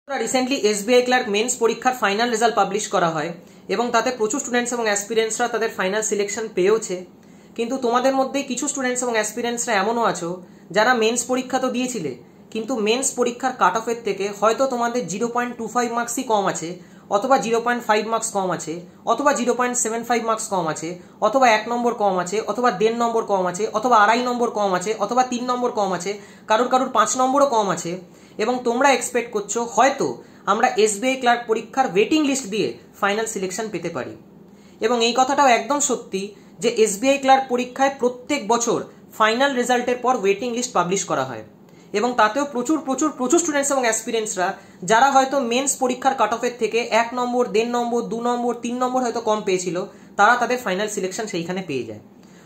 Recently SBI clerk men's পরীক্ষার final result publish করা হয় এবং তাতে প্রচুর স্টুডেন্টস এবং অ্যাসপিরেন্টসরা তাদের ফাইনাল সিলেকশন পেয়েওছে। কিন্তু তোমাদের মধ্যে কিছু স্টুডেন্টস এবং অ্যাসপিরেন্টসরা এমনও আছো যারা মেন্স পরীক্ষা তো দিয়েছিলে, কিন্তু মেন্স পরীক্ষার কাট অফের থেকে হয়তো তোমাদের 0.25 মার্কসই কম আছে, অথবা 0.5 মার্কস কম আছে, অথবা 0.75 মার্কস কম আছে, অথবা 1 নম্বর কম আছে, অথবা 1.5 নম্বর কম আছে, অথবা 2.5 নম্বর কম আছে, অথবা 3 নম্বর কম আছে, কারুর 5 নম্বরও কম আছে। এবং তোমরা এক্সপেক্ট করছো হয়তো আমরা এসবিআই ক্লার্ক পরীক্ষার ওয়েটিং লিস্ট দিয়ে ফাইনাল সিলেকশন পেতে পারি। এবং এই কথাটাও একদম সত্যি যে এসবিআই ক্লার্ক পরীক্ষায় প্রত্যেক বছর ফাইনাল রেজাল্টের পর ওয়েটিং লিস্ট পাবলিশ করা হয় এবং তাতেও প্রচুর প্রচুর প্রচুর স্টুডেন্টস এবং অ্যাসপিরেন্টসরা যারা হয়তো মেন্স পরীক্ষার কাট অফের থেকে 1 নম্বর, 1.5 নম্বর, 2 নম্বর, 3 নম্বর হয়তো কম পেয়েছিল, তারা তাদের ফাইনাল সিলেকশন সেইখানে পেয়ে যায়।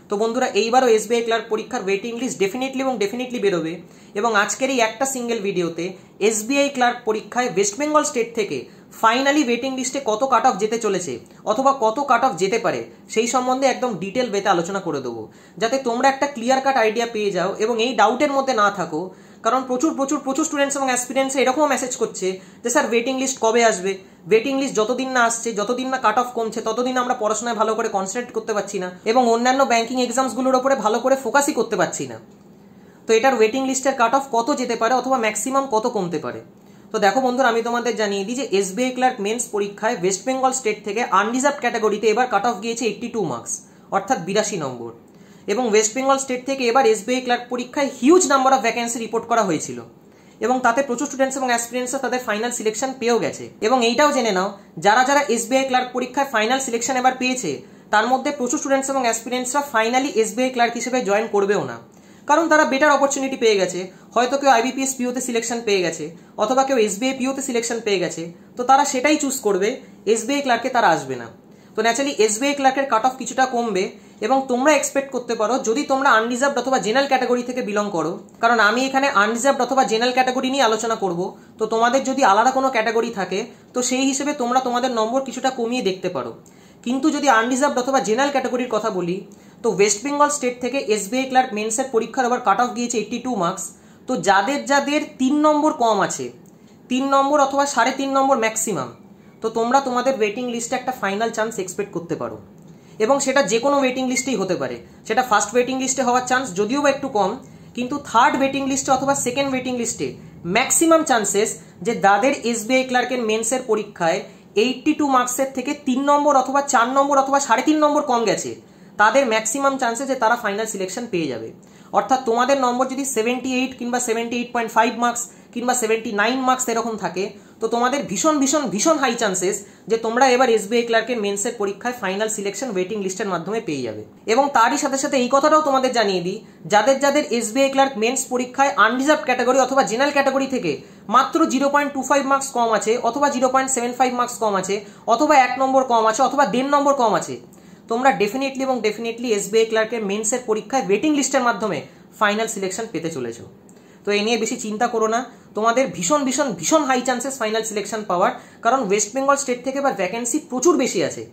তো বন্ধুরা, এইবারও এসবিআই ক্লার্ক পরীক্ষার ওয়েটিং লিস্ট ডেফিনেটলি বেরোবে এবং আজকের এই একটা সিঙ্গেল ভিডিওতে এসবিআই ক্লার্ক পরীক্ষায় ওয়েস্ট বেঙ্গল স্টেট থেকে ফাইনালি ওয়েটিং লিস্টে কত কাট অফ যেতে চলেছে অথবা কত কাট অফ যেতে পারে সেই সম্বন্ধে একদম ডিটেল ওয়েতে আলোচনা করে দেবো, যাতে তোমরা একটা ক্লিয়ার কাট আইডিয়া পেয়ে যাও এবং এই ডাউটের মধ্যে না থাকো। কারণ প্রচুর প্রচুর প্রচুর স্টুডেন্টস এবং অ্যাসপিরেন্টস এরকমও মেসেজ করছে যে স্যার ওয়েটিং লিস্ট কবে আসবে, ওয়েটিং লিস্ট যতদিন না আসছে, যতদিন না কাট অফ কমছে, ততদিন আমরা পড়াশোনায় ভালো করে কনসেন্ট্রেট করতে পারছি না এবং অন্যান্য ব্যাংকিং এক্সামসগুলোর উপরে ভালো করে ফোকাসই করতে পারছি না। তো এটার ওয়েটিং লিস্টের কাট অফ কত যেতে পারে অথবা ম্যাক্সিমাম কত কমতে পারে। তো দেখো বন্ধুরা, আমি তোমাদের জানিয়ে দিই যে এসবিআই ক্লার্ক মেন্স পরীক্ষায় ওয়েস্ট বেঙ্গল স্টেট থেকে আনরিজার্ভ ক্যাটাগরিতে এবার কাট অফ গিয়েছে 82 মার্কস, অর্থাৎ 82 নম্বর। এবং ওয়েস্ট বেঙ্গল স্টেট থেকে এবার এসবিআই ক্লার্ক পরীক্ষায় huge number of vacancy report করা হয়েছিল এবং তাতে প্রচুর স্টুডেন্টস এবং অ্যাসপিরেন্টসরা তাদের ফাইনাল সিলেকশন পেয়েও গেছে। এবং এইটাও জেনে নাও, যারা যারা এসবিআই ক্লার্ক পরীক্ষায় ফাইনাল সিলেকশন এবার পেয়েছে তার মধ্যে প্রচুর স্টুডেন্টস এবং অ্যাসপিরেন্টসরা ফাইনালি এসবিআই ক্লার্ক হিসেবে জয়েন করবেও না, কারণ তারা বেটার অপরচুনিটি পেয়ে গেছে। হয়তো কেউ আইবিপিএস পিওতে সিলেকশন পেয়ে গেছে, অথবা কেউ এসবিআই পিওতে সিলেকশন পেয়ে গেছে, তো তারা সেটাই চুজ করবে, এসবিআই ক্লার্কে তারা আসবে না। তো ন্যাচারালি এসবিআই ক্লার্কের কাট অফ কিছুটা কমবে এবং তোমরা এক্সপেক্ট করতে পারো যদি তোমরা আনরিজার্ভড অথবা জেনারেল ক্যাটাগরি থেকে বিলং করো, কারণ আমি এখানে আনরিজার্ভড অথবা জেনারেল ক্যাটাগরি নিয়ে আলোচনা করব। তো তোমাদের যদি আলাদা কোনো ক্যাটাগরি থাকে তো সেই হিসেবে তোমরা তোমাদের নম্বর কিছুটা কমিয়ে দেখতে পারো। কিন্তু যদি আনরিজার্ভড অথবা জেনারেল ক্যাটাগরির কথা বলি, তো ওয়েস্ট বেঙ্গল স্টেট থেকে এসবিআই ক্লার্ক মেন্সের পরীক্ষার আবার কাট অফ গিয়েছে 82 মার্কস। তো যাদের যাদের 3 নম্বর কম আছে, 3 নম্বর অথবা 3.5 নম্বর ম্যাক্সিমাম, তো তোমরা তোমাদের ওয়েটিং লিস্টে একটা ফাইনাল চান্স এক্সপেক্ট করতে পারো। এবং সেটা যে কোনো ওয়েটিং লিস্টেই হতে পারে। সেটা ফার্স্ট ওয়েটিং লিস্টে হওয়ার চান্স যদিও বা একটু কম, কিন্তু থার্ড ওয়েটিং লিস্টে অথবা সেকেন্ড ওয়েটিং লিস্টে ম্যাক্সিমাম চান্সেস যে যাদের এসবিআই ক্লার্কের মেন্সের পরীক্ষায় 82 মার্কসের থেকে 3 নম্বর অথবা 4 নম্বর অথবা 3.5 নম্বর কম গেছে, তাদের ম্যাক্সিমাম চান্সে যে তারা ফাইনাল সিলেকশন পেয়ে যাবে। অর্থাৎ তোমাদের নম্বর যদি 78 কিংবা 78.5 মার্কস কিংবা 79 মার্কস এরকম থাকে, তো তোমাদের ভীষণ ভীষণ ভীষণ হাই চান্সেস যে তোমরা এবার এসবিআই ক্লার্কের মেন্সের পরীক্ষায় ফাইনাল সিলেকশন ওয়েটিং লিস্টের মাধ্যমে পেয়ে যাবে। এবং তারই সাথে সাথে এই কথাটাও তোমাদের জানিয়ে দিই, যাদের যাদের এসবিআই ক্লার্ক মেন্স পরীক্ষায় আনরিজার্ভ ক্যাটাগরি অথবা জেনারেল ক্যাটাগরি থেকে মাত্র 0.25 মার্কস কম আছে, অথবা 0.75 মার্কস কম আছে, অথবা 1 নম্বর কম আছে, অথবা 1.5 নম্বর কম আছে, তোমরা ডেফিনেটলি এসবিআই ক্লার্কের মেন্সের পরীক্ষায় ওয়েটিং লিস্টের মাধ্যমে ফাইনাল সিলেকশন পেতে চলেছো। তো এই নিয়ে বেশি চিন্তা করো না, তোমাদের ভীষণ ভীষণ ভীষণ হাই চান্সেস ফাইনাল সিলেকশন পাওয়ার, কারণ ওয়েস্ট বেঙ্গল স্টেট থেকে এবার ভ্যাকেন্সি প্রচুর বেশি আছে।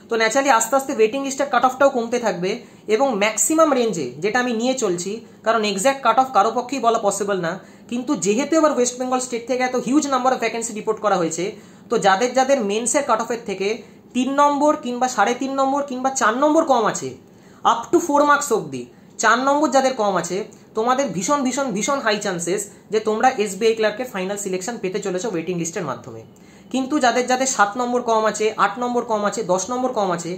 তো ন্যাচারালি আস্তে আস্তে ওয়েটিং লিস্টের কাট অফটাও কমতে থাকবে এবং ম্যাক্সিমাম রেঞ্জে যেটা আমি নিয়ে চলছি, কারণ এক্স্যাক্ট কাট অফ কারো পক্ষেই বলা পসিবল না, কিন্তু যেহেতু এবার ওয়েস্ট বেঙ্গল স্টেট থেকে এত huge number of vacancy report করা হয়েছে, তো যাদের যাদের মেন্সের কাট অফের থেকে 3 নম্বর কিংবা 3.5 নম্বর কিংবা 4 নম্বর কম আছে, আপ টু 4 মার্কস অব্দি 4 নম্বর যাদের কম আছে, তোমাদের ভীষণ ভীষণ ভীষণ হাই চান্সেস যে তোমরা এসবিআই ক্লার্কের ফাইনাল সিলেকশন পেতে চলেছো ওয়েটিং লিস্টের মাধ্যমে। কিন্তু যাদের যাদের 7 নম্বর কম আছে, 8 নম্বর কম আছে, 10 নম্বর কম আছে,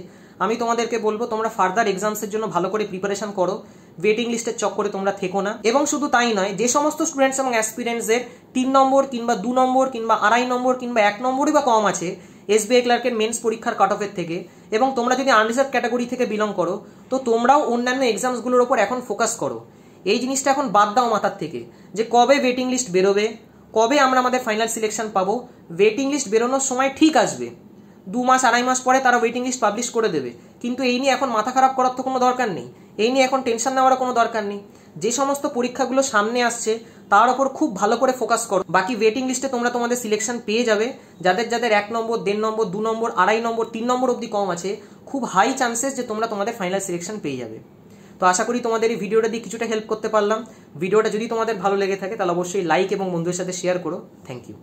আমি তোমাদেরকে বলবো তোমরা ফার্দার এক্সামসের জন্য ভালো করে প্রিপারেশন করো, ওয়েটিং লিস্টের চক্করে তোমরা থেকো না। এবং শুধু তাই নয়, যে সমস্ত স্টুডেন্টস এবং অ্যাসপিরেন্টসদের 3 নম্বর কিংবা 2 নম্বর কিংবা 2.5 নম্বর কিংবা 1 নম্বরই বা কম আছে এসবিআই ক্লার্কের মেন্স পরীক্ষার কাট অফের থেকে, এবং তোমরা যদি আনরিজার্ভ ক্যাটাগরি থেকে বিলং করো, তো তোমরাও অন্যান্য এক্সামসগুলোর ওপর এখন ফোকাস করো। এই জিনিসটা এখন বাদ দাও মাথার থেকে যে কবে ওয়েটিং লিস্ট বেরোবে, কবে আমরা আমাদের ফাইনাল সিলেকশন পাবো। ওয়েটিং লিস্ট বেরোনোর সময় ঠিক আসবে, 2 মাস 2.5 মাস পরে তারা ওয়েটিং লিস্ট পাবলিশ করে দেবে, কিন্তু এই নিয়ে এখন মাথা খারাপ করার তো কোনো দরকার নেই, এই নিয়ে এখন টেনশন নেওয়ার কোনো দরকার নেই। যে সমস্ত পরীক্ষাগুলো সামনে আসছে তার উপর খুব ভালো করে ফোকাস করো। বাকি ওয়েটিং লিস্টে তোমরা তোমাদের সিলেকশন পেয়ে যাবে। যাদের যাদের 1 নম্বর, 1.5 নম্বর, 2 নম্বর, 2.5 নম্বর, 3 নম্বর অব্দি কম আছে, খুব হাই চান্সেস যে তোমরা তোমাদের ফাইনাল সিলেকশন পেয়ে যাবে। তো আশা করি তোমাদের এই ভিডিওটা দিয়ে কিছুটা হেল্প করতে পারলাম। ভিডিওটা যদি তোমাদের ভালো লেগে থাকে তাহলে অবশ্যই লাইক এবং বন্ধুদের সাথে শেয়ার করো। Thank you.